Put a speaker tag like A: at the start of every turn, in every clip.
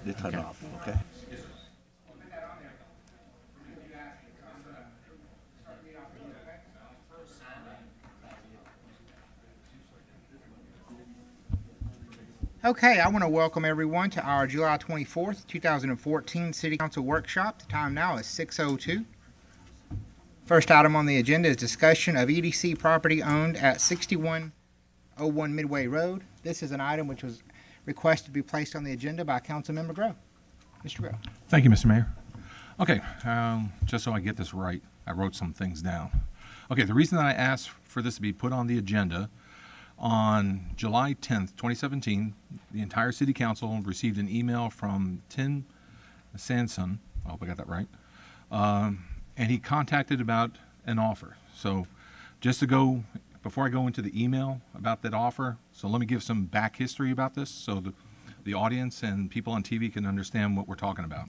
A: They turn off, okay?
B: Okay, I want to welcome everyone to our July 24th, 2014 City Council Workshop. The time now is 6:02. First item on the agenda is discussion of EDC property owned at 6101 Midway Road. This is an item which was requested to be placed on the agenda by Councilmember Grow. Mr. Grow.
C: Thank you, Mr. Mayor. Okay, just so I get this right, I wrote some things down. Okay, the reason that I asked for this to be put on the agenda, on July 10th, 2017, the entire City Council received an email from Tim Sanson, I hope I got that right, and he contacted about an offer. So just to go, before I go into the email about that offer, so let me give some back history about this so the audience and people on TV can understand what we're talking about.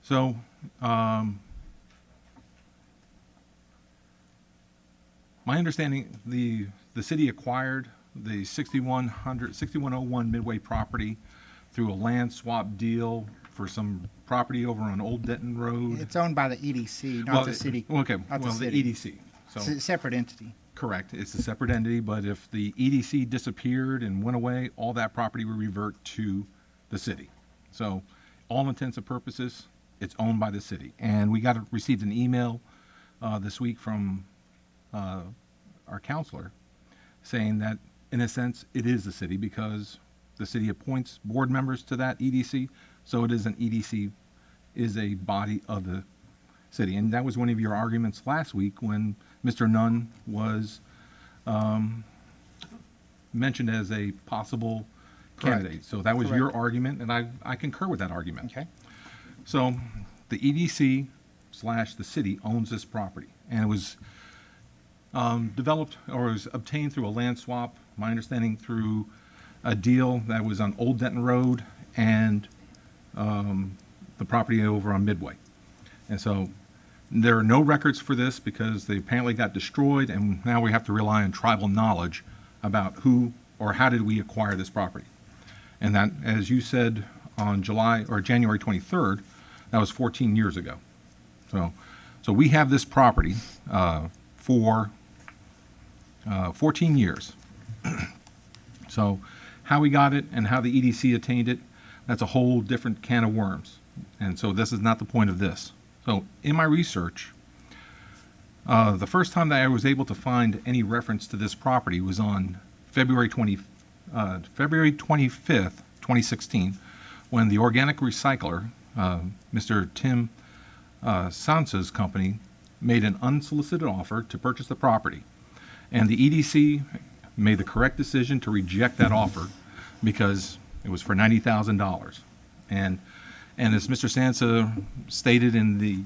C: So, my understanding, the city acquired the 6101 Midway property through a land swap deal for some property over on Old Denton Road.
B: It's owned by the EDC, not the city.
C: Okay,
B: not
C: well,
B: the
C: the
B: city.
C: EDC. So,
B: It's a separate entity.
C: correct, it's a separate entity, but if the EDC disappeared and went away, all that property would revert to the city. So, all intents and purposes, it's owned by the city. And we received an email this week from our counselor saying that, in a sense, it is the city because the city appoints board members to that EDC, so it is an EDC, is a body of the city. And that was one of your arguments last week when Mr. Nunn was mentioned as a possible
B: Correct.
C: candidate. So that was
B: Correct.
C: your argument, and I concur with that argument.
B: Okay.
C: So the EDC / the city owns this property, and it was developed or was obtained through a land swap, my understanding through a deal that was on Old Denton Road and the property over on Midway. And so there are no records for this because they apparently got destroyed, and now we have to rely on tribal knowledge about who or how did we acquire this property. And that, as you said on January 23rd, that was 14 years ago. So we have this property for 14 years. So how we got it and how the EDC attained it, that's a whole different can of worms. And so this is not the point of this. So in my research, the first time that I was able to find any reference to this property was on February 25th, 2016, when the organic recycler, Mr. Tim Sansa's company, made an unsolicited offer to purchase the property. And the EDC made the correct decision to reject that offer because it was for $90,000. And as Mr. Sansa stated in the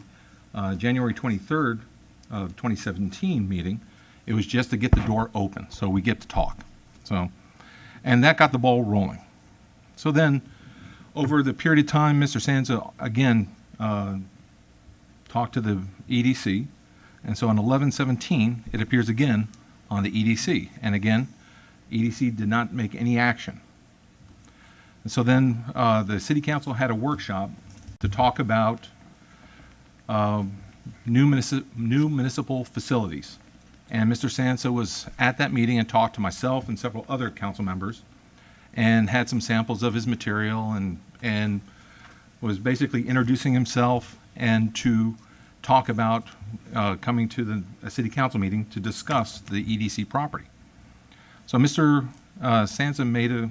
C: January 23rd of 2017 meeting, it was just to get the door open so we get to talk. So, and that got the ball rolling. So then, over the period of time, Mr. Sansa again talked to the EDC, and so on 11/17, it appears again on the EDC, and again, EDC did not make any action. And so then the City Council had a workshop to talk about new municipal facilities. And Mr. Sansa was at that meeting and talked to myself and several other council members and had some samples of his material and was basically introducing himself and to talk about coming to a city council meeting to discuss the EDC property. So Mr. Sanson made a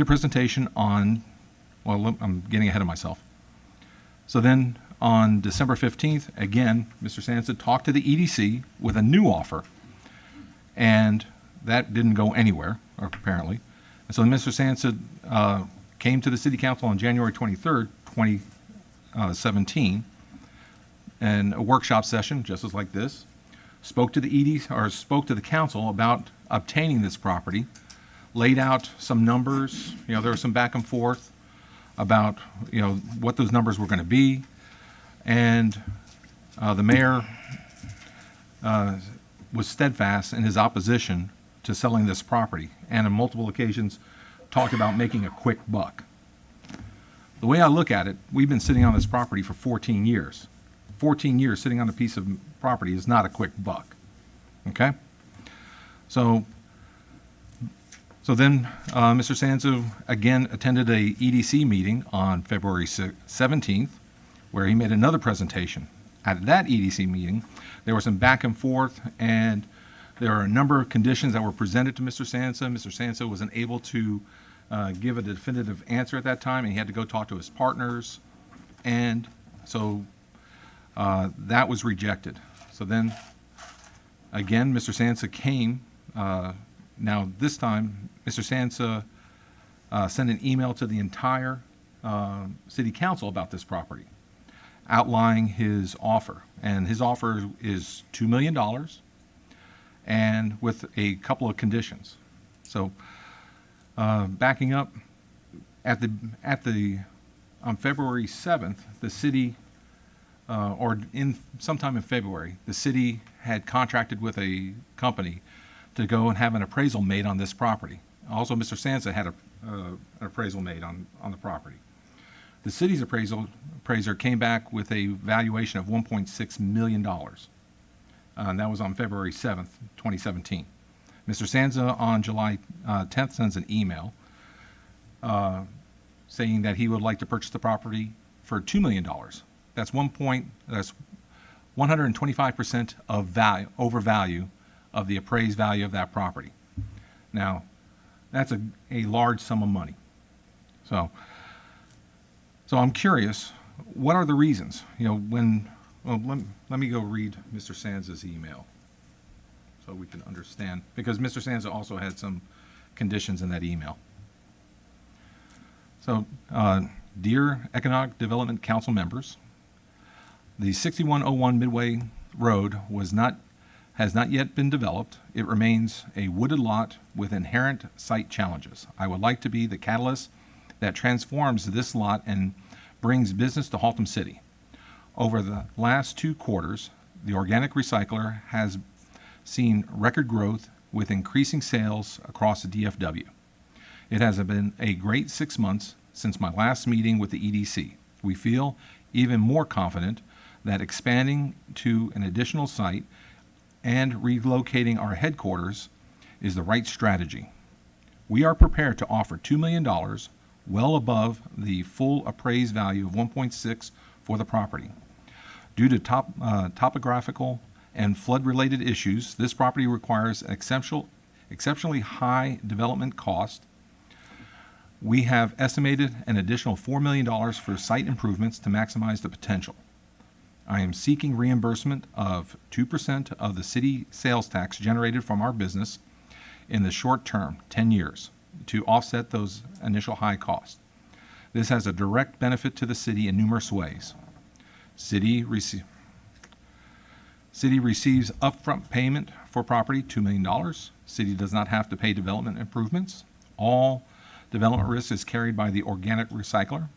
C: presentation on, well, I'm getting ahead of myself. So then on December 15th, again, Mr. Sanson talked to the EDC with a new offer, and that didn't go anywhere, apparently. And so Mr. Sanson came to the City Council on January 23rd, 2017, and a workshop session, just as like this, spoke to the ED, or spoke to the council about obtaining this property, laid out some numbers. There was some back and forth about, what those numbers were going to be. And the mayor was steadfast in his opposition to selling this property, and on multiple occasions talked about making a quick buck. The way I look at it, we've been sitting on this property for 14 years. 14 years sitting on a piece of property is not a quick buck. Okay? So then Mr. Sanzo again attended a EDC meeting on February 17th, where he made another presentation. At that EDC meeting, there was some back and forth, and there are a number of conditions that were presented to Mr. Sansa. Mr. Sansa wasn't able to give a definitive answer at that time, and he had to go talk to his partners, and so that was rejected. So then, again, Mr. Sansa came. Now, this time, Mr. Sansa sent an email to the entire city council about this property, outlining his offer. And his offer is $2 million, and with a couple of conditions. So, backing up, on February 7th, the city, sometime in February, the city had contracted with a company to go and have an appraisal made on this property. Also, Mr. Sansa had an appraisal made on the property. The city's appraiser came back with a valuation of $1.6 million. And that was on February 7th, 2017. Mr. Sansa on July 10th sends an email saying that he would like to purchase the property for $2 million. That's 125% of value, over value of the appraised value of that property. Now, that's a large sum of money. So I'm curious, what are the reasons? Let me go read Mr. Sansa's email so we can understand, because Mr. Sansa also had some conditions in that email. So, dear Economic Development Council members, the 6101 Midway Road has not yet been developed. It remains a wooded lot with inherent site challenges. I would like to be the catalyst that transforms this lot and brings business to Haltom City. Over the last 2 quarters, the organic recycler has seen record growth with increasing sales across the DFW. It has been a great 6 months since my last meeting with the EDC. We feel even more confident that expanding to an additional site and relocating our headquarters is the right strategy. We are prepared to offer $2 million, well above the full appraised value of $1.6 for the property. Due to topographical and flood-related issues, this property requires exceptionally high development cost. We have estimated an additional $4 million for site improvements to maximize the potential. I am seeking reimbursement of 2% of the city sales tax generated from our business in the short term, 10 years, to offset those initial high costs. This has a direct benefit to the city in numerous ways. City receives upfront payment for property, $2 million. City does not have to pay development improvements. All development risk is carried by the organic recycler,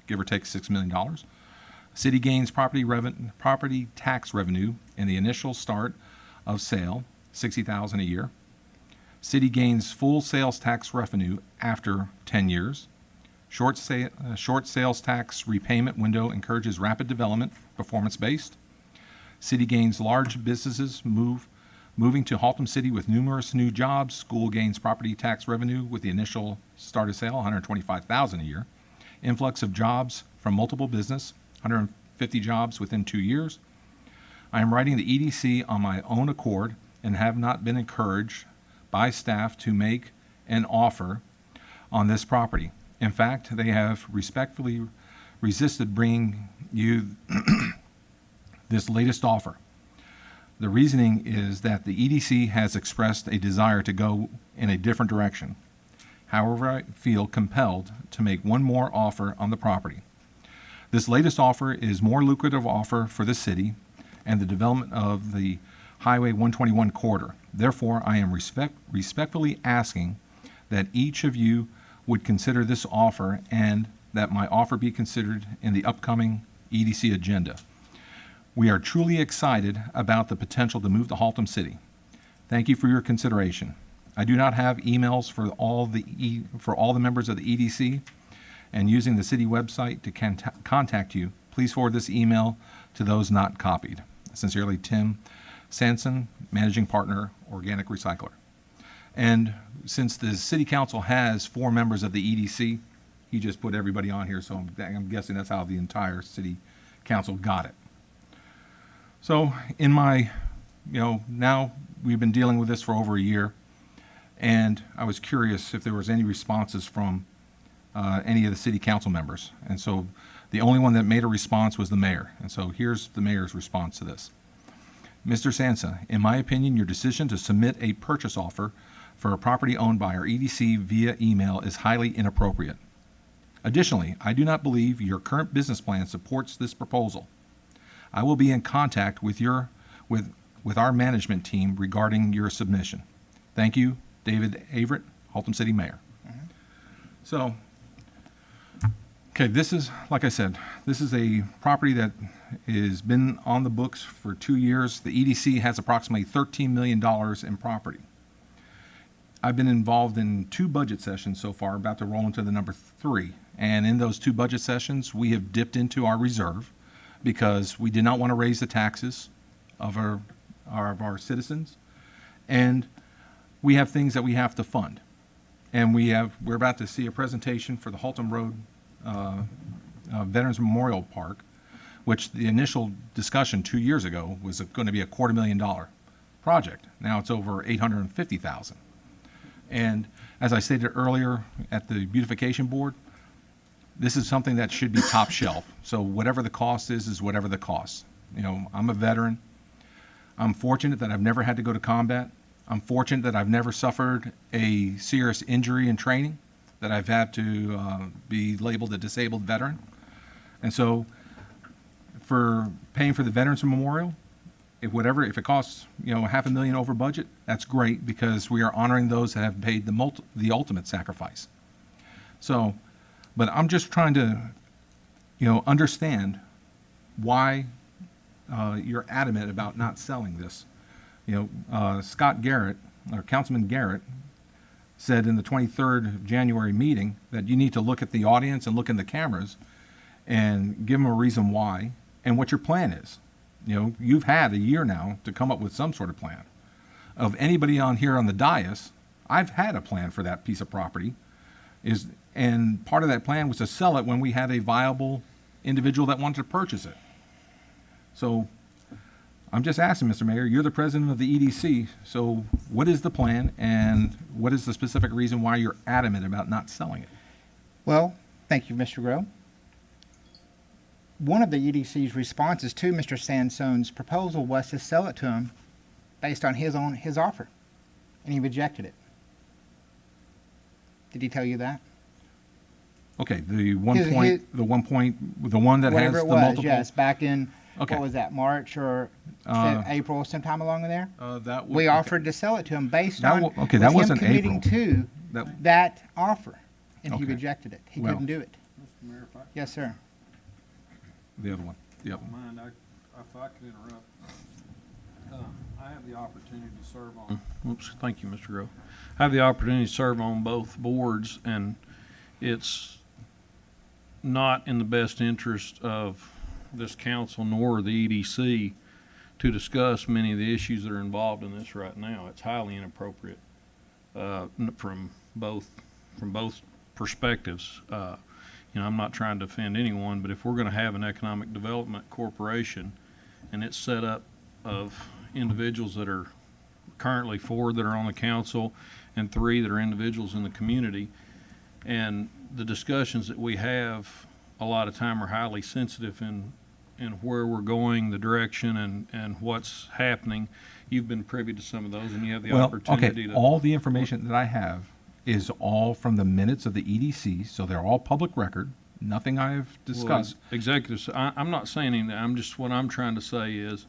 C: give or take $6 million. City gains property tax revenue in the initial start of sale, $60,000 a year. City gains full sales tax revenue after 10 years. Short sales tax repayment window encourages rapid development, performance-based. City gains large businesses moving to Haltom City with numerous new jobs. School gains property tax revenue with the initial start of sale, $125,000 a year. Influx of jobs from multiple business, 150 jobs within 2 years. I am writing the EDC on my own accord and have not been encouraged by staff to make an offer on this property. In fact, they have respectfully resisted bringing you this latest offer. The reasoning is that the EDC has expressed a desire to go in a different direction. However, I feel compelled to make one more offer on the property. This latest offer is more lucrative offer for the city and the development of the Highway 121 corridor. Therefore, I am respectfully asking that each of you would consider this offer and that my offer be considered in the upcoming EDC agenda. We are truly excited about the potential to move to Haltom City. Thank you for your consideration. I do not have emails for all the members of the EDC, and using the city website to contact you, please forward this email to those not copied. Sincerely, Tim Sanson, Managing Partner, Organic Recycler. And since the city council has 4 members of the EDC, he just put everybody on here, so I'm guessing that's how the entire city council got it. So in my, now we've been dealing with this for over a year, and I was curious if there was any responses from any of the city council members. And so the only one that made a response was the mayor. And so here's the mayor's response to this. Mr. Sansa, in my opinion, your decision to submit a purchase offer for a property owned by our EDC via email is highly inappropriate. Additionally, I do not believe your current business plan supports this proposal. I will be in contact with our management team regarding your submission. Thank you, David Averett, Haltom City Mayor. So, okay, this is, like I said, this is a property that has been on the books for 2 years. The EDC has approximately $13 million in property. I've been involved in 2 budget sessions so far, about to roll into the number 3. And in those 2 budget sessions, we have dipped into our reserve because we did not want to raise the taxes of our citizens. And we have things that we have to fund. And we're about to see a presentation for the Haltom Road Veterans Memorial Park, which the initial discussion 2 years ago was going to be a $250,000 project. Now it's over $850,000. And as I stated earlier at the beautification board, this is something that should be top shelf. So whatever the cost is whatever the cost. I'm a veteran. I'm fortunate that I've never had to go to combat. I'm fortunate that I've never suffered a serious injury in training, that I've had to be labeled a disabled veteran. And so for paying for the Veterans Memorial, if it costs, $500,000 over budget, that's great because we are honoring those that have paid the ultimate sacrifice. So, but I'm just trying to, understand why you're adamant about not selling this. Scott Garrett, or Councilman Garrett, said in the 23rd of January meeting that you need to look at the audience and look in the cameras and give them a reason why and what your plan is. You've had a year now to come up with some sort of plan. Of anybody on here on the dais, I've had a plan for that piece of property. And part of that plan was to sell it when we had a viable individual that wanted to purchase it. So I'm just asking, Mr. Mayor, you're the president of the EDC, so what is the plan and what is the specific reason why you're adamant about not selling it?
B: Well, thank you, Mr. Groh. One of the EDC's responses to Mr. Sanson's proposal was to sell it to him based on his offer, and he rejected it. Did he tell you that?
C: Okay, the one that
B: Whatever
C: has
B: it
C: the
B: was,
C: multiple.
B: yes, back in,
C: Okay.
B: what was that, March or April, sometime along in there?
C: That
B: We
C: okay.
B: offered to sell it to him based
C: That
B: on
C: wa- okay, that
B: with
C: wasn't
B: him committing
C: April.
B: to
C: That-
B: that offer, and he
C: Okay.
B: rejected it. He
C: Well-
B: couldn't do it.
D: Mr. Mayor, if I
B: Yes, sir.
C: The other one. Yep.
D: don't mind, if I could interrupt. I have the opportunity to serve on. Oops, thank you, Mr. Grove. I have the opportunity to serve on both boards, and it's not in the best interest of this council nor the EDC to discuss many of the issues that are involved in this right now. It's highly inappropriate from both perspectives. I'm not trying to offend anyone, but if we're going to have an economic development corporation and it's set up of individuals that are currently 4 that are on the council and 3 that are individuals in the community, and the discussions that we have a lot of time are highly sensitive in where we're going, the direction, and what's happening. You've been privy to some of those, and you have the opportunity to.
C: All the information that I have is all from the minutes of the EDC, so they're all public record. Nothing I've discussed.
D: Well, executives, I'm not saying anything. What I'm trying to say is,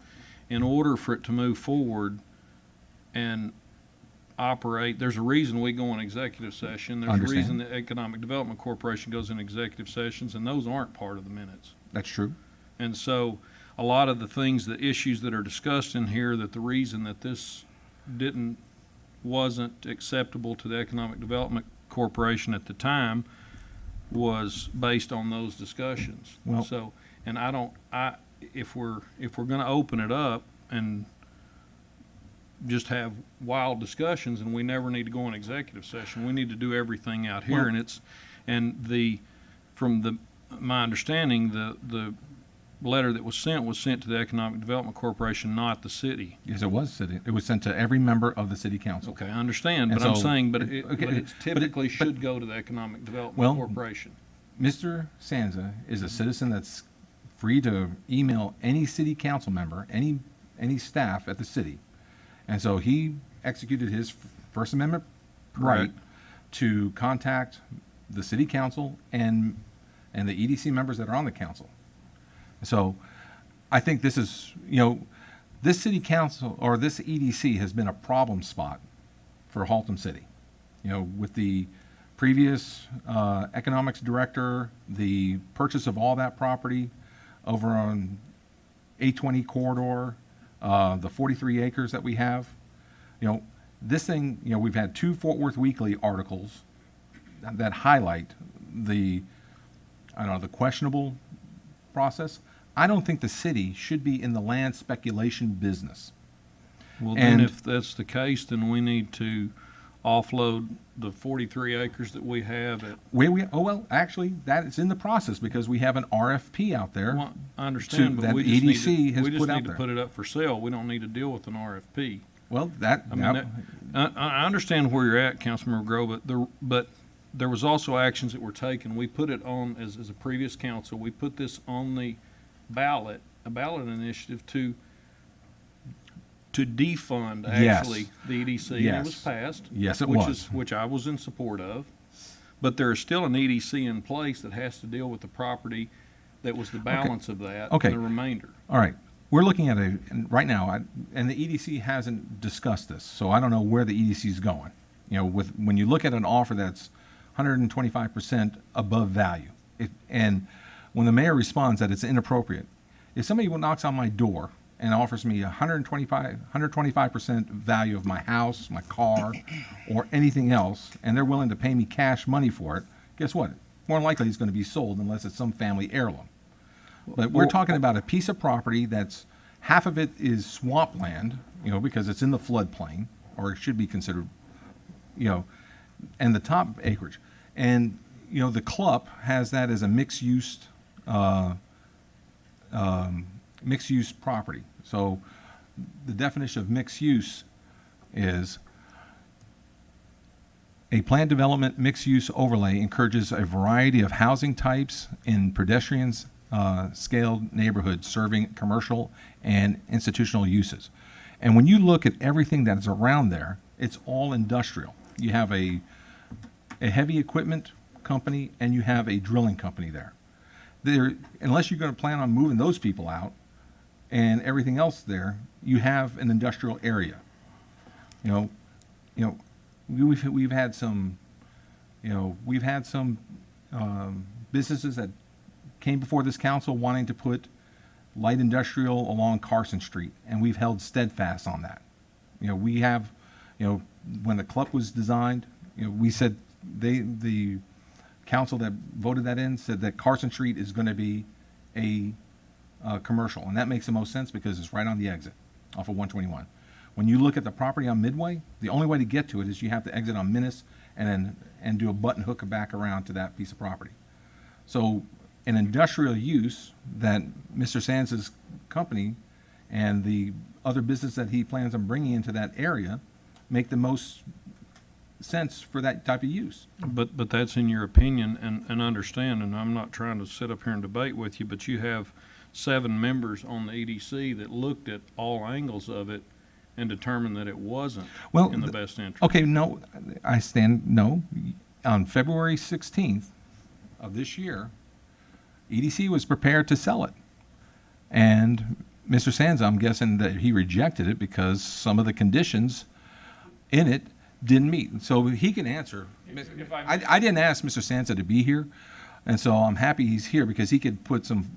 D: in order for it to move forward and operate, there's a reason we go in executive session. There's a
C: Understand.
D: reason the Economic Development Corporation goes in executive sessions, and those aren't part of the minutes.
C: That's true.
D: And so a lot of the things, the issues that are discussed in here, that the reason that this wasn't acceptable to the Economic Development Corporation at the time was based on those discussions.
C: Well-
D: So, and if we're gonna open it up and just have wild discussions, and we never need to go in executive session, we need to do everything out here.
C: Well-
D: From my understanding, the letter that was sent to the Economic Development Corporation, not the city.
C: Yes, it was sent to every member of the city council.
D: Okay, I understand,
C: And
D: but I'm
C: so-
D: saying, but
C: okay,
D: it typically
C: but-
D: should go to the Economic Development
C: Well-
D: Corporation.
C: Mr. Sanza is a citizen that's free to email any city council member, any staff at the city. And so he executed his First Amendment right
D: Correct.
C: to contact the city council and the EDC members that are on the council. So I think this is, this city council or this EDC has been a problem spot for Haltom City. With the previous economics director, the purchase of all that property over on 820 corridor, the 43 acres that we have. This thing, we've had 2 Fort Worth Weekly articles that highlight the questionable process. I don't think the city should be in the land speculation business.
D: Well, then
C: And-
D: if that's the case, then we need to offload the 43 acres that we have at,
C: Actually, that is in the process because we have an RFP out there.
D: well, I understand,
C: that
D: but we
C: the
D: just need
C: EDC
D: to,
C: has
D: we just
C: put
D: need
C: out
D: to
C: there.
D: put it up for sale. We don't need to deal with an RFP.
C: Well, that,
D: I mean, I understand where you're at, Councilmember Grove, but there was also actions that were taken. We put it on, as a previous council, we put this on the ballot, a ballot initiative to defund
C: Yes.
D: actually the EDC. And it was
C: Yes.
D: passed.
C: Yes, it
D: which
C: was.
D: Which I was in support of. But there is still an EDC in place that has to deal with the property that was the balance of that
C: Okay.
D: and the remainder.
C: all right. We're looking at right now, and the EDC hasn't discussed this, so I don't know where the EDC is going. When you look at an offer that's 125% above value, and when the mayor responds that it's inappropriate, if somebody knocks on my door and offers me 125% value of my house, my car, or anything else, and they're willing to pay me cash money for it, guess what? More than likely it's going to be sold unless it's some family heirloom. But we're talking about a piece of property that's, half of it is swampland, because it's in the floodplain, or it should be considered, and the top acreage. And, the club has that as a mixed-use property. So the definition of mixed use is a planned development mixed-use overlay encourages a variety of housing types in pedestrians scaled neighborhoods serving commercial and institutional uses. And when you look at everything that is around there, it's all industrial. You have a heavy equipment company and you have a drilling company there. Unless you're going to plan on moving those people out and everything else there, you have an industrial area. We've had some businesses that came before this council wanting to put light industrial along Carson Street, and we've held steadfast on that. We have, when the club was designed, we said the council that voted that in said that Carson Street is going to be a commercial, and that makes the most sense because it's right on the exit off of 121. When you look at the property on Midway, the only way to get to it is you have to exit on Minnis and do a button hook back around to that piece of property. So an industrial use that Mr. Sands' company and the other business that he plans on bringing into that area make the most sense for that type of use.
D: But that's in your opinion, and understand, and I'm not trying to sit up here and debate with you, but you have 7 members on the EDC that looked at all angles of it and determined that it wasn't in the best interest.
C: Okay, no, on February 16th of this year, EDC was prepared to sell it. And Mr. Sands, I'm guessing that he rejected it because some of the conditions in it didn't meet. So he can answer. I didn't ask Mr. Sansa to be here, and so I'm happy he's here because he could put some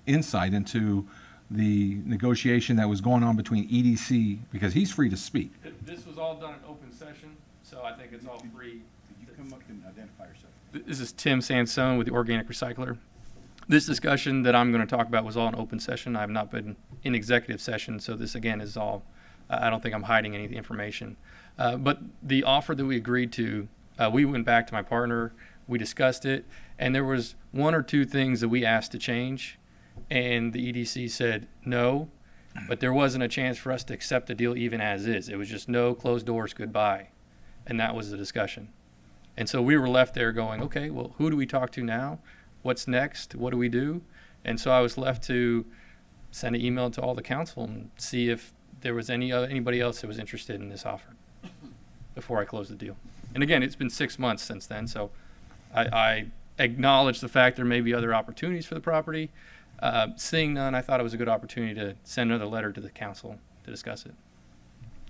C: insight into the negotiation that was going on between EDC, because he's free to speak.
E: This was all done in open session, so I think it's all free.
A: Could you come up and identify yourself?
E: This is Tim Sansone with the Organic Recycler. This discussion that I'm going to talk about was all in open session. I have not been in executive session, so this again is all, I don't think I'm hiding any of the information. But the offer that we agreed to, we went back to my partner, we discussed it, and there was one or two things that we asked to change, and the EDC said no, but there wasn't a chance for us to accept the deal even as is. It was just no, closed doors, goodbye. And that was the discussion. And so we were left there going, okay, well, who do we talk to now? What's next? What do we do? And so I was left to send an email to all the council and see if there was anybody else that was interested in this offer before I closed the deal. And again, it's been 6 months since then, so I acknowledge the fact there may be other opportunities for the property. Seeing none, I thought it was a good opportunity to send another letter to the council to discuss it.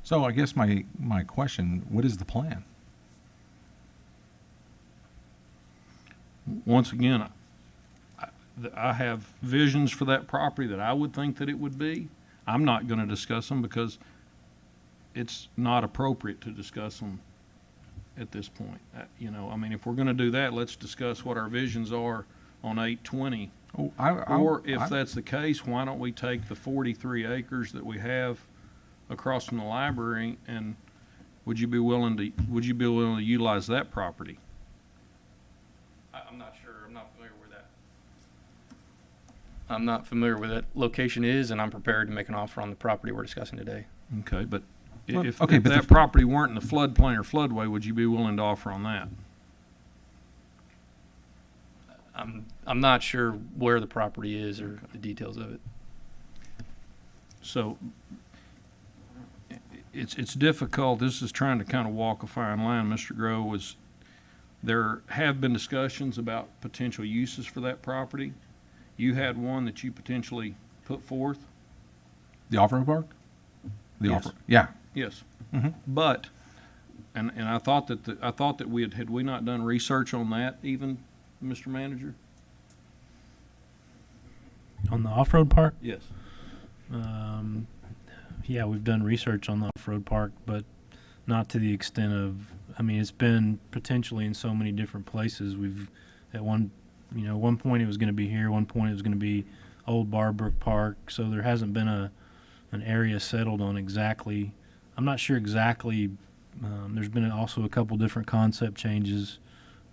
C: So I guess my question, what is the plan?
D: Once again, I have visions for that property that I would think that it would be. I'm not going to discuss them because it's not appropriate to discuss them at this point. I mean, if we're going to do that, let's discuss what our visions are on 820.
C: Oh,
D: Or if that's the case, why don't we take the 43 acres that we have across from the library, and would you be willing to utilize that property?
E: I'm not sure. I'm not familiar with that. I'm not familiar with that location is, and I'm prepared to make an offer on the property we're discussing today.
D: Okay, but
C: Well,
D: if
C: okay, but
D: that property weren't in the floodplain or floodway, would you be willing to offer on that?
E: I'm not sure where the property is or the details of it.
D: So it's difficult. This is trying to kind of walk a fine line. Mr. Grove, there have been discussions about potential uses for that property. You had one that you potentially put forth.
C: The off-road park? The
D: Yes.
C: offer, yeah.
D: Yes.
C: Mhm.
D: But, and I thought that had we not done research on that even, Mr. Manager?
F: On the off-road park?
D: Yes.
F: Yeah, we've done research on the off-road park, but not to the extent of, I mean, it's been potentially in so many different places. We've, at one point it was going to be here, one point it was going to be Old Barbrook Park, so there hasn't been an area settled on exactly. I'm not sure exactly. There's been also a couple different concept changes.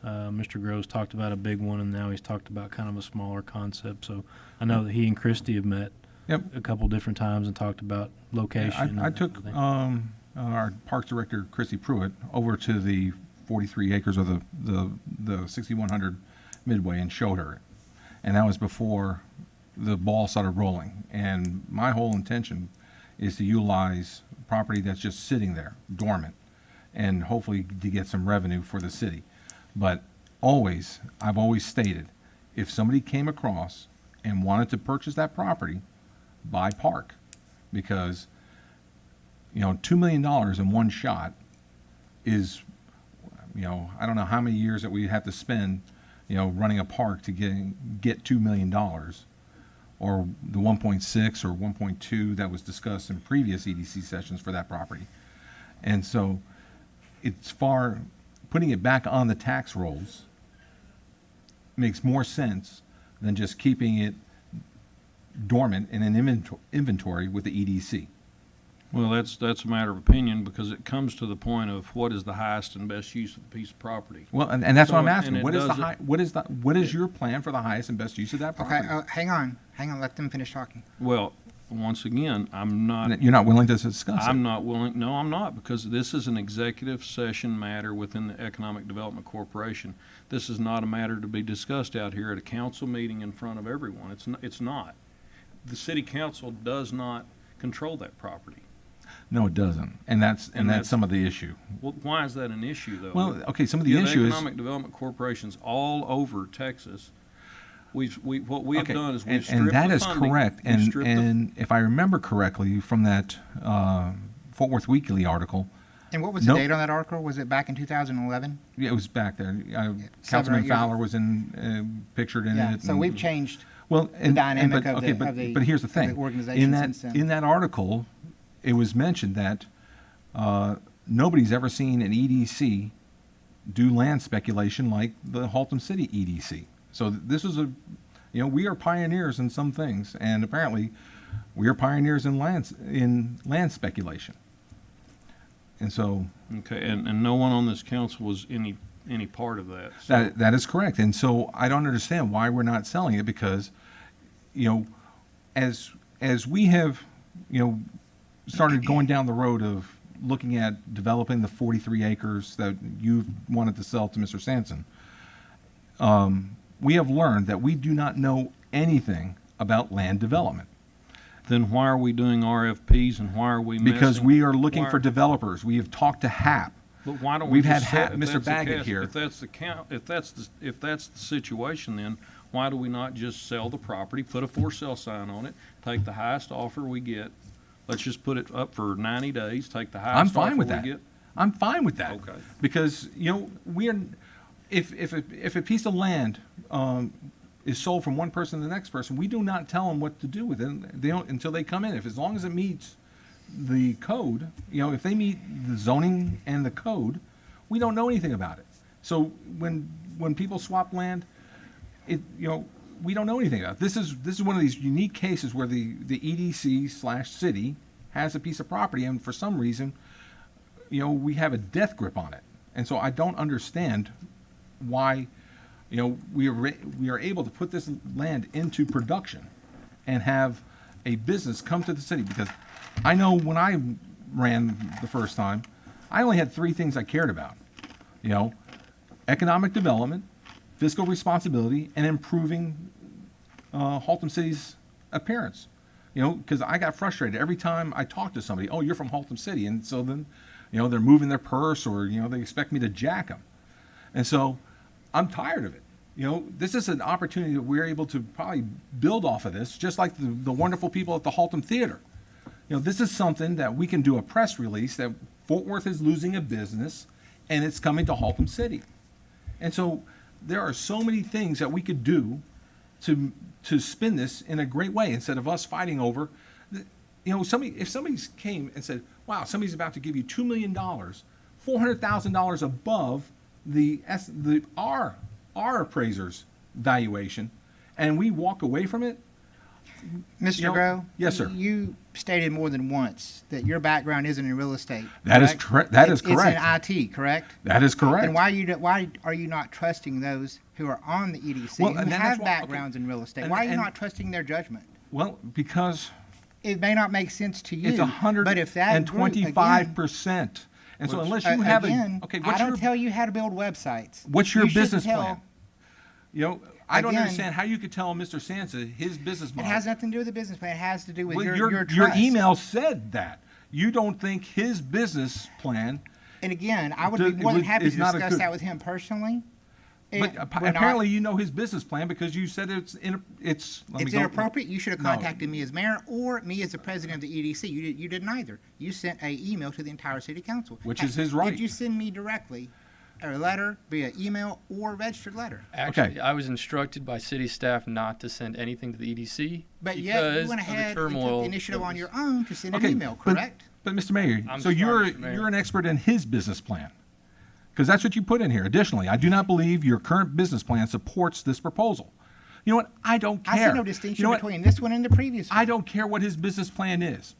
F: Mr. Groves talked about a big one, and now he's talked about kind of a smaller concept. So I know that he and Christy have met
C: Yep.
F: a couple different times and talked about location.
C: I
F: and
C: took
F: everything.
C: our park director, Chrissy Pruitt, over to the 43 acres of the 6100 Midway and showed her. And that was before the ball started rolling. And my whole intention is to utilize property that's just sitting there, dormant, and hopefully to get some revenue for the city. But I've always stated, if somebody came across and wanted to purchase that property, buy park, because $2 million in one shot is, I don't know how many years that we have to spend, running a park to get $2 million, or the 1.6 or 1.2 that was discussed in previous EDC sessions for that property. And so putting it back on the tax rolls makes more sense than just keeping it dormant in an inventory with the EDC.
D: Well, that's a matter of opinion, because it comes to the point of what is the highest and best use of the piece of property.
C: Well, and that's what I'm
D: So,
C: asking.
D: and it
C: What is your plan for the highest and best use of that
B: Okay,
C: property?
B: hang on. Let them finish talking.
D: Well, once again, I'm not.
C: You're not willing to discuss
D: I'm
C: it.
D: not willing, no, I'm not, because this is an executive session matter within the Economic Development Corporation. This is not a matter to be discussed out here at a council meeting in front of everyone. It's not. The city council does not control that property.
C: No, it doesn't. And that's some of the issue.
D: Well, why is that an issue, though?
C: Well, okay, some of the
D: You have
C: issue is,
D: economic development corporations all over Texas What we have
C: Okay,
D: done is we've
C: and
D: stripped
C: that
D: the
C: is
D: funding.
C: correct.
D: We've
C: And,
D: stripped the-
C: and if I remember correctly from that Fort Worth Weekly article,
B: And what was the
C: Nope.
B: date on that article? Was it back in 2011?
C: yeah, it was back there.
B: 8
C: Councilman
B: years
C: Fowler
B: ago.
C: was pictured in
B: Yeah,
C: it.
B: so
C: and-
B: we've changed.
C: Well, and,
B: dynamic
C: but,
B: of
C: okay,
B: the- of the-
C: but here's the
B: of the
C: thing.
B: organization
C: In that,
B: since then.
C: in that article, it was mentioned that nobody's ever seen an EDC do land speculation like the Haltom City EDC. So this is we are pioneers in some things, and apparently we are pioneers in land speculation. And so
D: Okay, and no one on this council was any part of that. So-
C: that is correct. And so I don't understand why we're not selling it because, as we have, started going down the road of looking at developing the 43 acres that you wanted to sell to Mr. Sampson, we have learned that we do not know anything about land development
D: Then why are we doing RFPs and why are we messing?
C: because we are looking
D: why-
C: for developers. We have talked to HAP.
D: But why don't we
C: We've had
D: just sell- if
C: Mr.
D: that's the
C: Baggett
D: case-
C: here.
D: If that's the count, if that's the situation, then why do we not just sell the property, put a for sale sign on it, take the highest offer we get? Let's just put it up for 90 days, take the
C: I'm
D: highest offer
C: fine with
D: we
C: that.
D: get.
C: I'm fine with that.
D: Okay.
C: Because, if a piece of land is sold from one person to the next person, we do not tell them what to do with it. They don't until they come in. As long as it meets the code, if they meet the zoning and the code, we don't know anything about it. So when people swap land, we don't know anything about it. This is one of these unique cases where the EDC/city has a piece of property, and for some reason, we have a death grip on it. And so I don't understand why, we are able to put this land into production and have a business come to the city. Because I know when I ran the first time, I only had three things I cared about. Economic development, fiscal responsibility, and improving Haltom City's appearance. Because I got frustrated every time I talked to somebody. Oh, you're from Haltom City, and so then, they're moving their purse, or they expect me to jack them, and so I'm tired of it. This is an opportunity that we're able to probably build off of this, just like the wonderful people at the Haltom Theater. This is something that we can do a press release that Fort Worth is losing a business, and it's coming to Haltom City. And so there are so many things that we could do to spin this in a great way instead of us fighting over. If somebody came and said, "Wow, somebody's about to give you $2 million, $400,000 above our appraiser's valuation," and we walk away from it.
B: Mr. Grow?
C: Yes, sir.
B: You stated more than once that your background isn't in real estate.
C: That is
B: correct?
C: correct. That is
B: It's in
C: correct.
B: IT, correct?
C: That is correct.
B: And why are you not trusting those who are on the EDC
C: Well,
B: who
C: and that's
B: have
C: why-
B: backgrounds in real estate?
C: And-
B: Why are you
C: and-
B: not trusting their judgment?
C: Well, because
B: It may not make sense to you,
C: it's
B: but if that group, again,
C: 125%. And so unless you have
B: again,
C: okay,
B: I
C: what's
B: don't
C: your
B: tell you how to build websites.
C: what's your
B: You shouldn't
C: business
B: tell-
C: plan? I don't
B: Again,
C: understand how you could tell Mr. Sansa his business
B: It
C: model.
B: has nothing to do with the business plan. It has to do with
C: Well,
B: your
C: your
B: trust.
C: email said that. You don't think his business plan,
B: And again, I would
C: Does-
B: be more than
C: would-
B: happy
C: is
B: to
C: not a
B: discuss
C: good-
B: that with him personally.
C: but apparently you know his business plan because you said it's let me
B: It's
C: go-
B: inappropriate. You should have
C: No.
B: contacted me as mayor or me as the president of the EDC. You did neither. You sent an email to the entire city council.
C: Which is his right.
B: Did you send me directly a letter via email or registered letter?
E: Actually, I was instructed by city staff not to send anything to the EDC
B: But yet
E: because
B: you went
E: of the
B: ahead and took
E: turmoil.
B: the initiative
E: that
B: on
E: was-
B: your own to send an
C: Okay,
B: email,
C: but-
B: correct?
C: But Mr. Mayor,
E: I'm
C: so
E: sorry,
C: you're
E: Mr. Mayor.
C: you're an expert in his business plan. Because that's what you put in here. Additionally, I do not believe your current business plan supports this proposal. You know what? I don't care.
B: I see no distinction
C: You know what?
B: between this one and the previous one.
C: I don't care what his business plan is.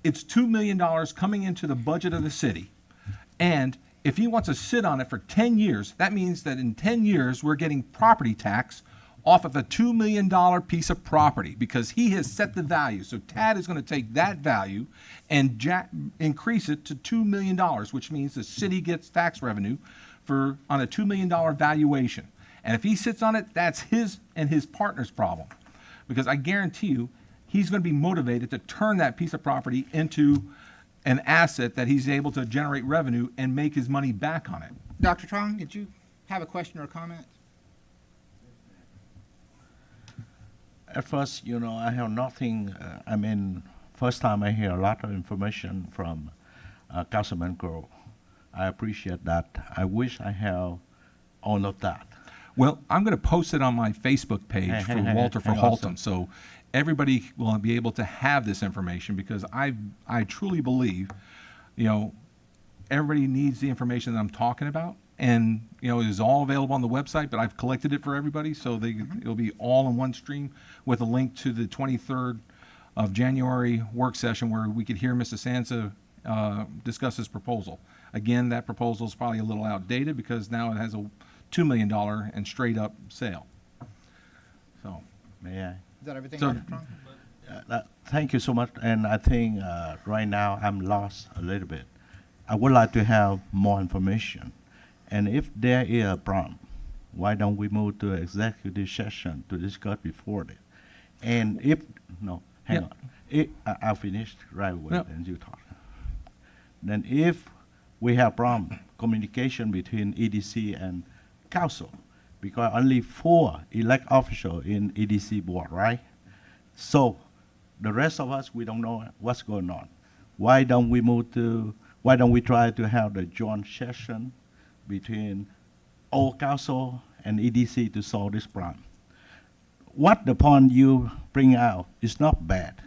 C: It's $2 million coming into the budget of the city. And if he wants to sit on it for 10 years, that means that in 10 years, we're getting property tax off of a $2 million piece of property because he has set the value. So Tad is going to take that value and increase it to $2 million, which means the city gets tax revenue on a $2 million valuation. And if he sits on it, that's his and his partner's problem. Because I guarantee you, he's going to be motivated to turn that piece of property into an asset that he's able to generate revenue and make his money back on it.
B: Dr. Trong, did you have a question or a comment?
G: At first, I have nothing. First time I hear a lot of information from Councilman Crowe. I appreciate that. I wish I have all of that.
C: Well, I'm going to post it on my Facebook page for Walter for
G: Awesome.
C: Haltom, so everybody will be able to have this information, because I truly believe, everybody needs the information that I'm talking about, and it is all available on the website. But I've collected it for everybody, so it'll be all in one stream with a link to the 23rd of January work session where we could hear Mr. Sansa discuss his proposal. Again, that proposal is probably a little outdated because now it has a $2 million and straight up sale. So,
G: May I?
B: Is that everything,
C: So-
B: Dr. Strong?
G: Thank you so much. And I think right now I'm lost a little bit. I would like to have more information. And if there is a problem, why don't we move to executive session to discuss before that? And if, no, hang
C: Yeah.
G: on. I'll finish right away,
C: Yeah.
G: and you talk. Then if we have problem, communication between EDC and council, because only 4 elect officials in EDC board, right? So the rest of us, we don't know what's going on. Why don't we try to have the joint session between all council and EDC to solve this problem? What the point you bring out is not bad,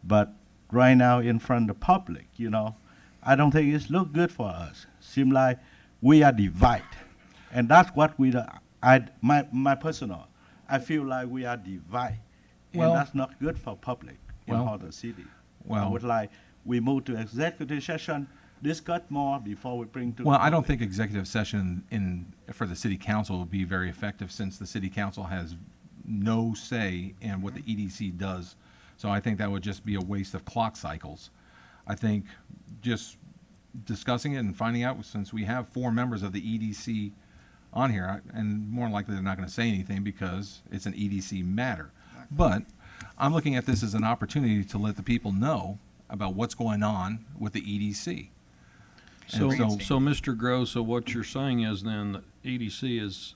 G: but right now in front of the public, I don't think it's look good for us. Seem like we are divided, and that's what my personal. I feel like we are divided,
C: Well-
G: and that's not good for public in
C: Well-
G: Haltom City. I
C: well-
G: would like we move to executive session, discuss more before we bring to.
C: well,
G: the
C: I don't
G: public.
C: think executive session for the city council will be very effective, since the city council has no say in what the EDC does. So I think that would just be a waste of clock cycles. I think just discussing it and finding out, since we have 4 members of the EDC on here, and more than likely they're not going to say anything because it's an EDC matter. But I'm looking at this as an opportunity to let the people know about what's going on with the EDC.
D: So,
C: And
D: so Mr. Gross, so what you're saying is then the EDC is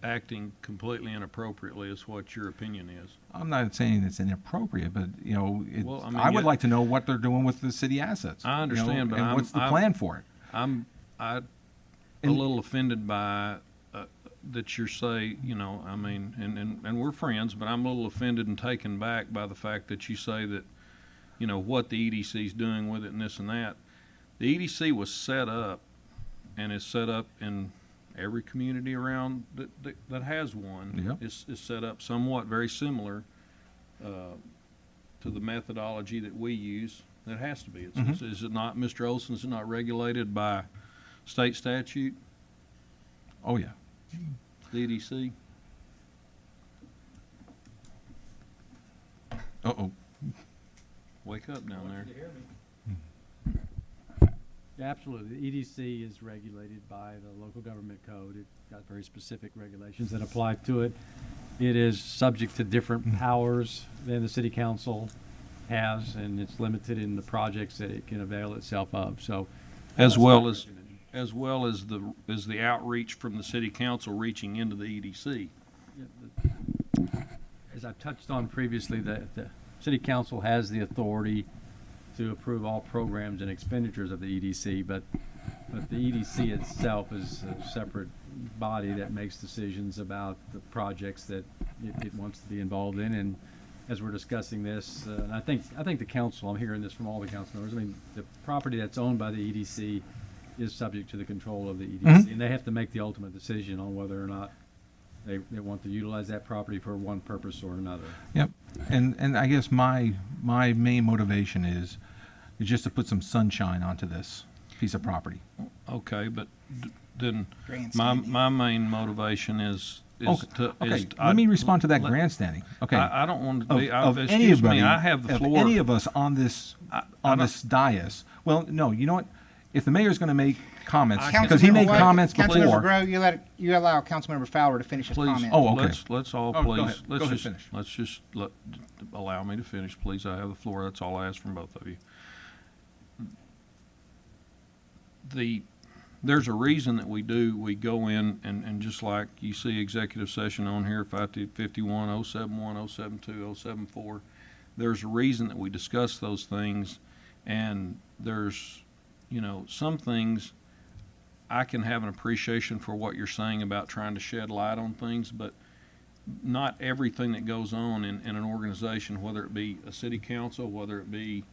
D: acting completely inappropriately, is what your opinion is?
C: I'm not saying it's inappropriate, but,
D: Well, I mean,
C: I would
D: yeah.
C: like to know what they're doing with the city assets.
D: I understand, but
C: and
D: I'm-
C: what's the
D: I'm-
C: plan for it?
D: I'm a
C: And-
D: little offended by that you're and we're friends, but I'm a little offended and taken back by the fact that you say that, what the EDC is doing with it and this and that. The EDC was set up and is set up in every community around that has one.
C: Yeah.
D: Is set up somewhat very similar to the methodology that we use. That has to be. Is it not, Mr. Olson, is it not regulated by state statute,
C: Oh, yeah.
D: the EDC?
C: Uh-oh.
D: Wake up down there.
H: Yeah, absolutely. The EDC is regulated by the local government code. It's got very specific regulations that apply to it. It is subject to different powers than the city council has, and it's limited in the projects that it can avail itself of, so.
D: As well as the outreach from the city council reaching into the E EDC.
H: As I've touched on previously, the city council has the authority to approve all programs and expenditures of the EDC, but the EDC itself is a separate body that makes decisions about the projects that it wants to be involved in. And as we're discussing this, and I think the council, I'm hearing this from all the council members, the property that's owned by the EDC is subject to the control of the EDC, and they have to make the ultimate decision on whether or not they want to utilize that property for one purpose or another.
C: Yep. And I guess my main motivation is just to put some sunshine onto this piece of property.
D: Okay, but then
B: Grandstanding.
D: my main motivation is
C: Okay, let me respond to that grandstanding. Okay.
D: I don't want to be,
C: Of
D: excuse
C: anybody,
D: me, I have the
C: of
D: floor.
C: any of us on this,
D: I
C: on
D: don't-
C: this dais. Well, no, you know what? If the mayor's going to make comments,
D: I-
C: because he made
B: Councilmember
C: comments
B: Councilmember
C: before.
B: Grow, you allow Councilmember Fowler to finish his
D: Please,
B: comment.
C: Oh, okay.
D: let's all
C: Oh, go
D: please,
C: ahead. Go ahead, finish.
D: let's just allow me to finish, please. I have the floor. That's all I ask from both of you. there's a reason that we go in and just like you see executive session on here, 51, 071, 072, 074, there's a reason that we discuss those things, and there's, some things I can have an appreciation for what you're saying about trying to shed light on things, but not everything that goes on in an organization, whether it be a city council, whether it be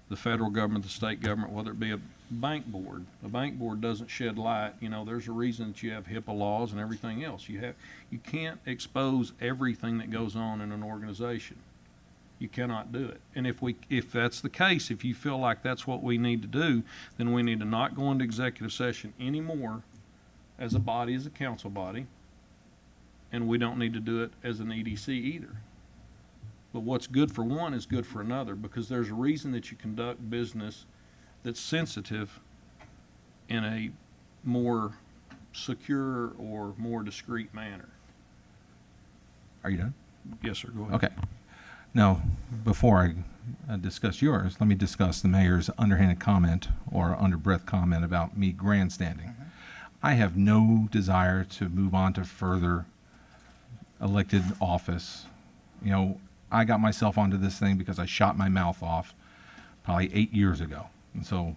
D: the federal government, the state government, whether it be a bank board. A bank board doesn't shed light. There's a reason that you have HIPAA laws and everything else. You can't expose everything that goes on in an organization. You cannot do it. And if that's the case, if you feel like that's what we need to do, then we need to not go into executive session anymore as a body, as a council body, and we don't need to do it as an EDC either. But what's good for one is good for another, because there's a reason that you conduct business that's sensitive in a more secure or more discreet manner.
C: Are you done?
D: Yes, sir, go ahead.
C: Okay. Now, before I discuss yours, let me discuss the mayor's underhanded comment or under-breath comment about me grandstanding. I have no desire to move on to further elected office. I got myself onto this thing because I shot my mouth off probably 8 years ago. And so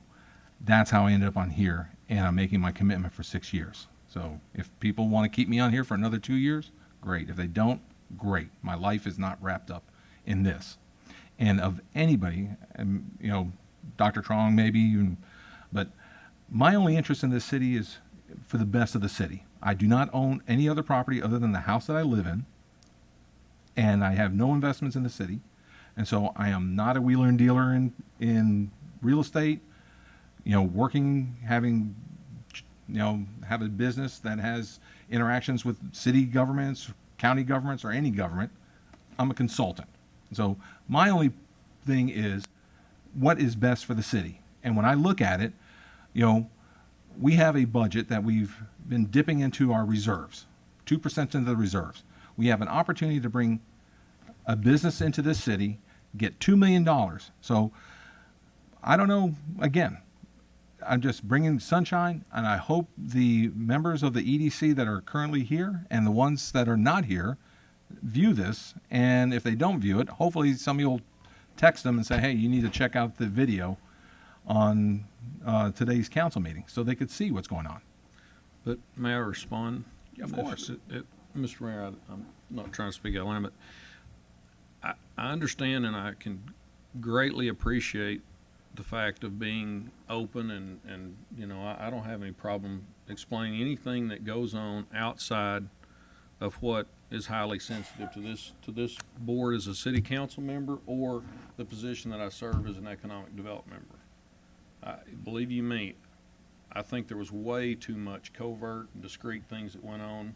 C: that's how I ended up on here, and I'm making my commitment for 6 years. So if people want to keep me on here for another 2 years, great. If they don't, great. My life is not wrapped up in this. And of anybody, Dr. Trong maybe, but my only interest in this city is for the best of the city. I do not own any other property other than the house that I live in, and I have no investments in the city. And so I am not a wheeler and dealer in real estate, working, having, have a business that has interactions with city governments, county governments, or any government. I'm a consultant. So my only thing is what is best for the city. And when I look at it, we have a budget that we've been dipping into our reserves, 2% into the reserves. We have an opportunity to bring a business into this city, get $2 million. So I don't know, again, I'm just bringing sunshine, and I hope the members of the EDC that are currently here and the ones that are not here view this. And if they don't view it, hopefully somebody will text them and say, hey, you need to check out the video on today's council meeting so they could see what's going on.
D: But may I respond?
C: Yeah, of course.
D: Mr. Mayor, I'm not trying to speak out of line, but I understand, and I can greatly appreciate the fact of being open, and I don't have any problem explaining anything that goes on outside of what is highly sensitive to this board as a city council member or the position that I serve as an economic development member. Believe you me, I think there was way too much covert and discreet things that went on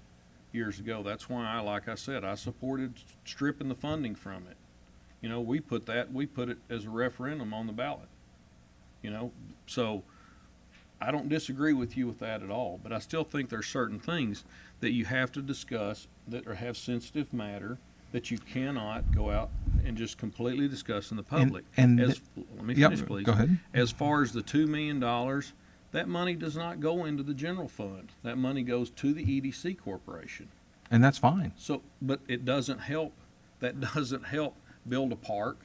D: years ago. That's why like I said, I supported stripping the funding from it. We put it as a referendum on the ballot. So I don't disagree with you with that at all, but I still think there's certain things that you have to discuss that have sensitive matter that you cannot go out and just completely discuss in the public.
C: Let
D: me finish, please.
C: Go ahead.
D: As far as the $2 million, that money does not go into the general fund. That money goes to the EDC corporation.
C: And that's fine.
D: So, but it doesn't help. That doesn't help build a park.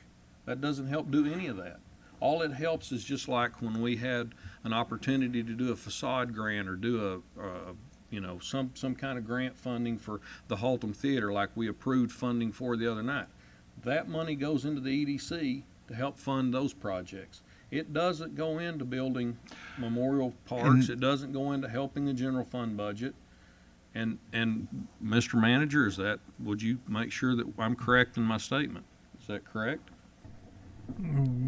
D: That doesn't help do any of that. All it helps is just like when we had an opportunity to do a facade grant or do some kind of grant funding for the Haltom Theater, like we approved funding for the other night. That money goes into the EDC to help fund those projects. It doesn't go into building memorial parks. It doesn't go into helping the general fund budget. And Mr. Manager, would you make sure that I'm correct in my statement? Is that correct?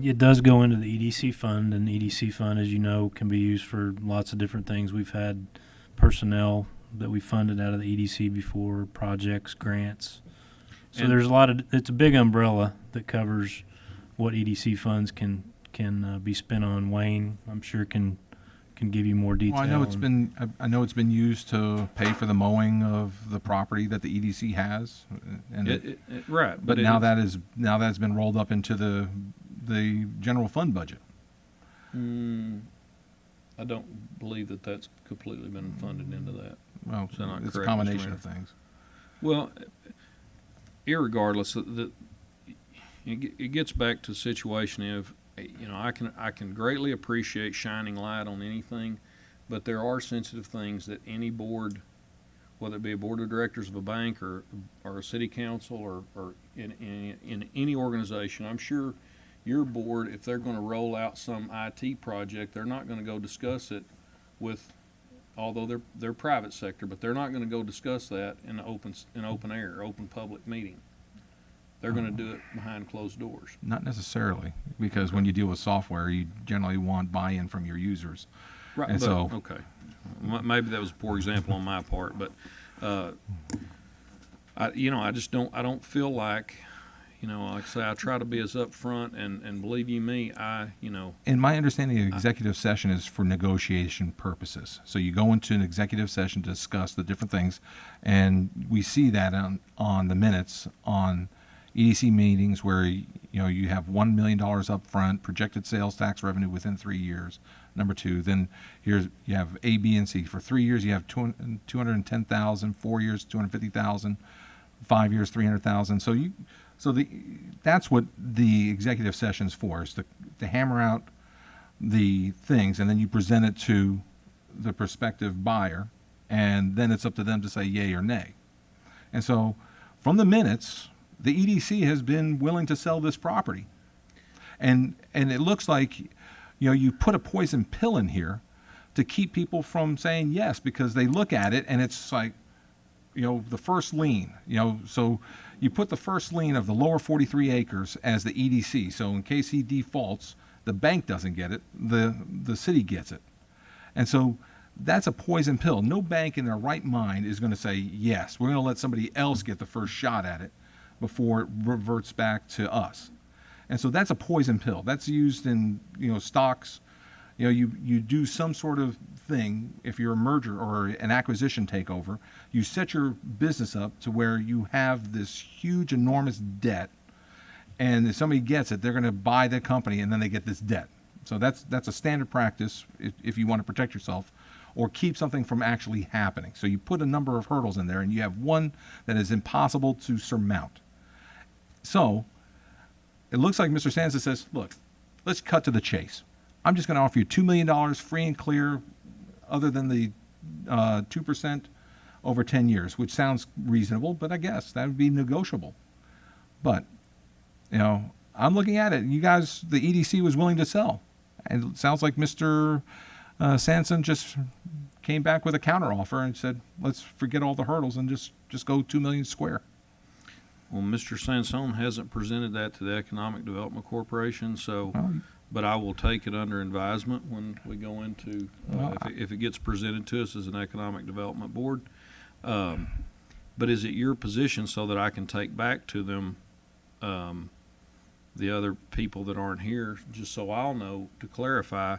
F: It does go into the EDC fund, and the EDC fund, as you know, can be used for lots of different things. We've had personnel that we funded out of the EDC before, projects, grants. So
D: And-
F: there's a lot of, it's a big umbrella that covers what EDC funds can be spent on. Wayne, I'm sure can give you more detail.
C: Well, I know it's been used to pay for the mowing of the property that the EDC has, and
D: Right.
C: but now that's been rolled up into the general fund budget.
D: I don't believe that that's completely been funded into that.
C: Well,
D: Is that not
C: it's a
D: correct, Mr.
C: combination
D: Mayor?
C: of things.
D: Well, irregardless, it gets back to the situation of, I can greatly appreciate shining light on anything, but there are sensitive things that any board, whether it be a board of directors of a bank or a city council or in any organization, I'm sure your board, if they're going to roll out some IT project, they're not going to go discuss it with, although they're private sector, but they're not going to go discuss that in open air, open public meeting. They're going to do it behind closed doors.
C: Not necessarily, because when you deal with software, you generally want buy-in from your users.
D: Right.
C: And
D: but,
C: so-
D: okay, maybe that was a poor example on my part, but I just don't feel like, like I say, I try to be as upfront and believe you me,
C: In my understanding, an executive session is for negotiation purposes. So you go into an executive session to discuss the different things, and we see that on the minutes on EDC meetings where you have $1 million up front, projected sales tax revenue within 3 years. Number two, then you have A, B, and C. For 3 years, you have 210,000. 4 years, 250,000. 5 years, 300,000. That's what the executive session's for, is to hammer out the things, and then you present it to the prospective buyer, and then it's up to them to say yay or nay. And so, from the minutes, the EDC has been willing to sell this property, and it looks like you put a poison pill in here to keep people from saying yes, because they look at it and it's like, the first lien, so you put the first lien of the lower 43 acres as the EDC. So in case he defaults, the bank doesn't get it, the city gets it. And so that's a poison pill. No bank in their right mind is going to say, yes, we're going to let somebody else get the first shot at it before it reverts back to us. And so that's a poison pill. That's used in, stocks. You do some sort of thing. If you're a merger or an acquisition takeover, you set your business up to where you have this huge, enormous debt, and if somebody gets it, they're going to buy the company, and then they get this debt. So that's a standard practice if you want to protect yourself or keep something from actually happening. So you put a number of hurdles in there, and you have one that is impossible to surmount. So it looks like Mr. Sansa says, look, let's cut to the chase. I'm just going to offer you $2 million free and clear, other than the 2% over 10 years, which sounds reasonable, but I guess that would be negotiable. But, I'm looking at it. You guys, the EDC was willing to sell. And it sounds like Mr. Sanson just came back with a counteroffer and said, let's forget all the hurdles and just go 2 million square.
D: Well, Mr. Sansone hasn't presented that to the Economic Development Corporation, so, but I will take it under advisement when we go into, if it gets presented to us as an Economic Development Board. But is it your position, so that I can take back to them the other people that aren't here, just so I'll know, to clarify,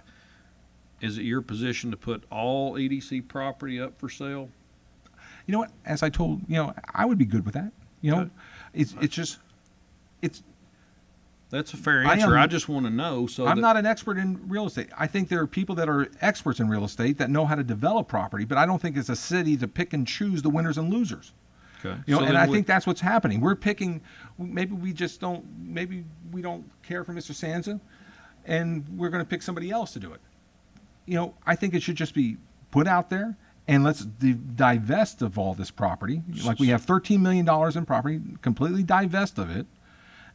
D: is it your position to put all EDC property up for sale?
C: You know what? As I told, I would be good with that.
D: Okay. That's a fair answer. I just want to know. So
C: I'm not an expert in real estate. I think there are people that are experts in real estate that know how to develop property, but I don't think it's a city to pick and choose the winners and losers.
D: Okay.
C: And I think that's what's happening. We're picking. Maybe we just don't. Maybe we don't care for Mr. Sansa, and we're going to pick somebody else to do it. I think it should just be put out there, and let's divest of all this property. Like we have $13 million in property, completely divest of it,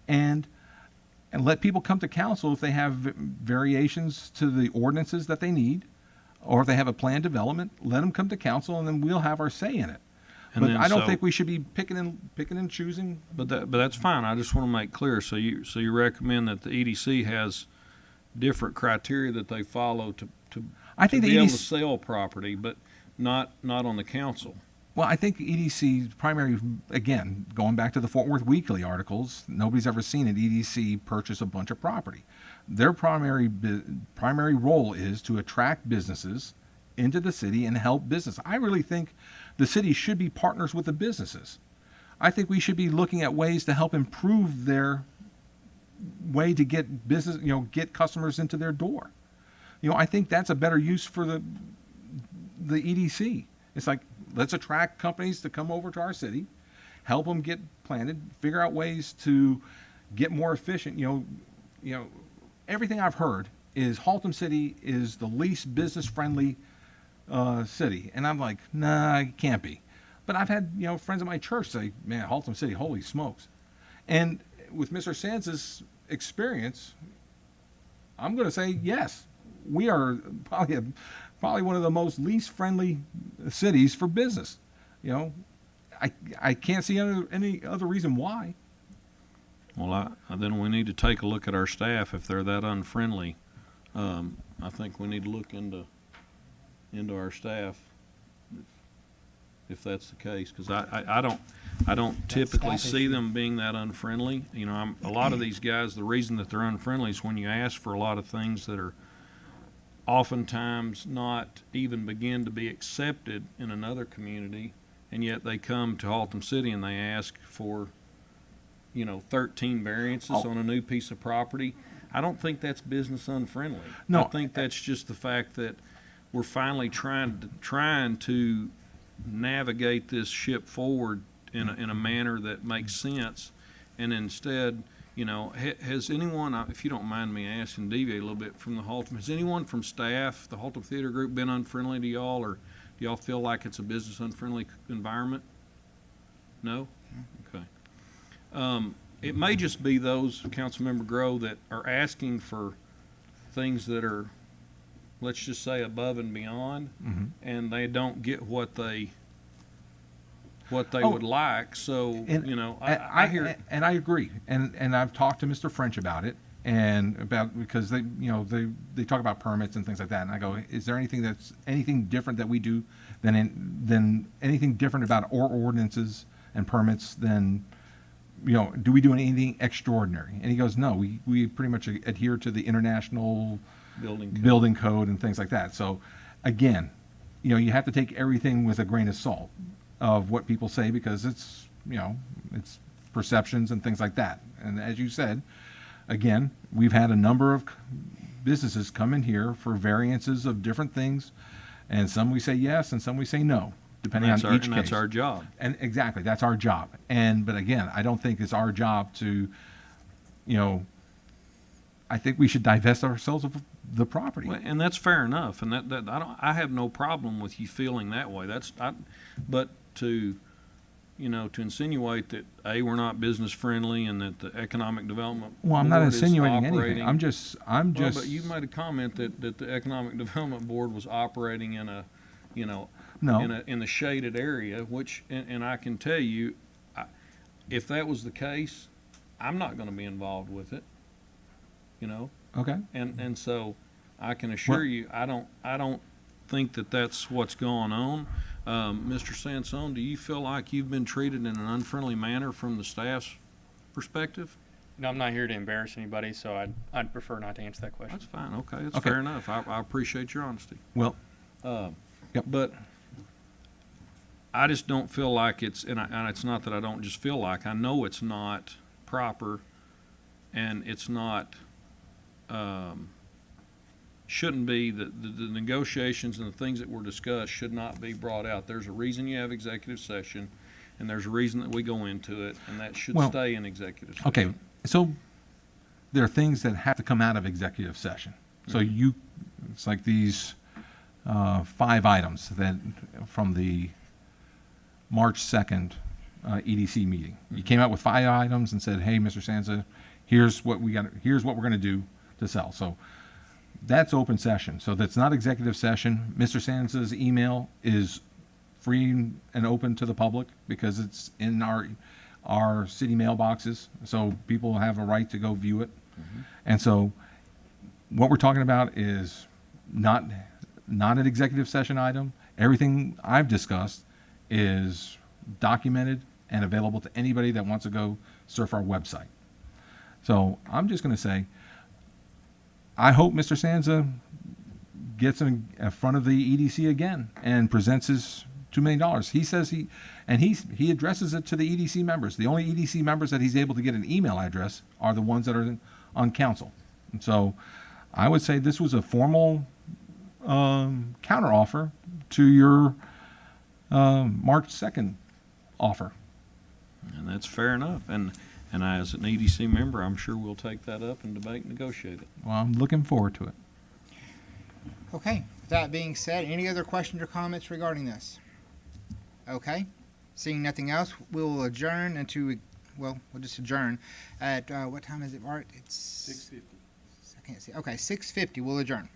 C: and let people come to council if they have variations to the ordinances that they need, or if they have a planned development. Let them come to council, and then we'll have our say in it. But I don't think we should be picking and choosing.
D: But that's fine. I just want to make clear. So you recommend that the EDC has different criteria that they follow to
C: I think
D: be
C: the
D: able to
C: EDC,
D: sell property, but not on the council.
C: well, I think EDC's primary, again, going back to the Fort Worth Weekly articles, nobody's ever seen an EDC purchase a bunch of property. Their primary role is to attract businesses into the city and help business. I really think the city should be partners with the businesses. I think we should be looking at ways to help improve their way to get business, get customers into their door. I think that's a better use for the EDC. It's like, let's attract companies to come over to our city, help them get planted, figure out ways to get more efficient. Everything I've heard is Haltom City is the least business-friendly city. And I'm like, nah, it can't be. But I've had, friends at my church say, man, Haltom City, holy smokes. And with Mr. Sands' experience, I'm going to say, yes, we are probably one of the most least friendly cities for business. I can't see any other reason why.
D: Well, then we need to take a look at our staff if they're that unfriendly. I think we need to look into our staff if that's the case, because I don't typically see them being that unfriendly. A lot of these guys, the reason that they're unfriendly is when you ask for a lot of things that are oftentimes not even begin to be accepted in another community, and yet they come to Haltom City and they ask for 13 variances on a new piece of property. I don't think that's business unfriendly.
C: No.
D: I think that's just the fact that we're finally trying to navigate this ship forward in a manner that makes sense. And instead, has anyone, if you don't mind me asking, deviate a little bit from the Haltom, has anyone from staff, the Haltom Theater Group, been unfriendly to y'all, or do y'all feel like it's a business unfriendly environment? No? Okay. It may just be those, Councilmember Grow, that are asking for things that are, let's just say, above and beyond, and they don't get what they would like. So, I hear.
C: And I agree. And I've talked to Mr. French about it, because they talk about permits and things like that. And I go, is there anything different that we do than anything different about our ordinances and permits than, do we do anything extraordinary? And he goes, no, we pretty much adhere to the international building code and things like that. So again, you have to take everything with a grain of salt of what people say, because it's perceptions and things like that. And as you said, again, we've had a number of businesses come in here for variances of different things, and some we say yes and some we say no, depending on each case.
D: And that's our job.
C: And exactly, that's our job. But again, I don't think it's our job to, I think we should divest ourselves of the property.
D: Well, and that's fair enough. And that I have no problem with you feeling that way. But to insinuate that we're not business friendly and that the economic development
C: Well, I'm not
D: board is
C: insinuating anything.
D: operating-
C: I'm just.
D: Well, but you made a comment that the economic development board was operating in a,
C: No.
D: in the shaded area, which, and I can tell you, if that was the case, I'm not going to be involved with it.
C: Okay.
D: And so I can assure you, I don't think that that's what's going on. Mr. Sansone, do you feel like you've been treated in an unfriendly manner from the staff's perspective?
E: No, I'm not here to embarrass anybody, so I'd prefer not to answer that question.
D: That's fine. Okay, that's
C: Okay.
D: fair enough. I appreciate your honesty.
C: Well, Yep.
D: But I just don't feel like and it's not that I don't just feel like, I know it's not proper, and it's not, shouldn't be, the negotiations and the things that were discussed should not be brought out. There's a reason you have executive session, and there's a reason that we go into it, and that should
C: Well,
D: stay in executive session.
C: okay. So there are things that have to come out of executive session. So it's like these 5 items that from the March 2nd EDC meeting. You came out with 5 items and said, "Hey, Mr. Sansa, here's what we're going to do to sell." So that's open session. So that's not executive session. Mr. Sansa's email is free and open to the public because it's in our city mailboxes. So people have a right to go view it. And so what we're talking about is not an executive session item. Everything I've discussed is documented and available to anybody that wants to go surf our website. So I'm just going to say, I hope Mr. Sansa gets in front of the EDC again and presents his $2 million. He says he addresses it to the EDC members. The only EDC members that he's able to get an email address are the ones that are on council. And so I would say this was a formal counteroffer to your March 2nd offer.
D: And that's fair enough. And I, as an EDC member, I'm sure we'll take that up and debate and negotiate it.
C: Well, I'm looking forward to it.
B: Okay, with that being said, any other questions or comments regarding this? Okay, seeing nothing else, we will adjourn into, well, we'll just adjourn at, what time is it, Art? It's 6:50. I can't see. Okay, 6:50, we'll adjourn.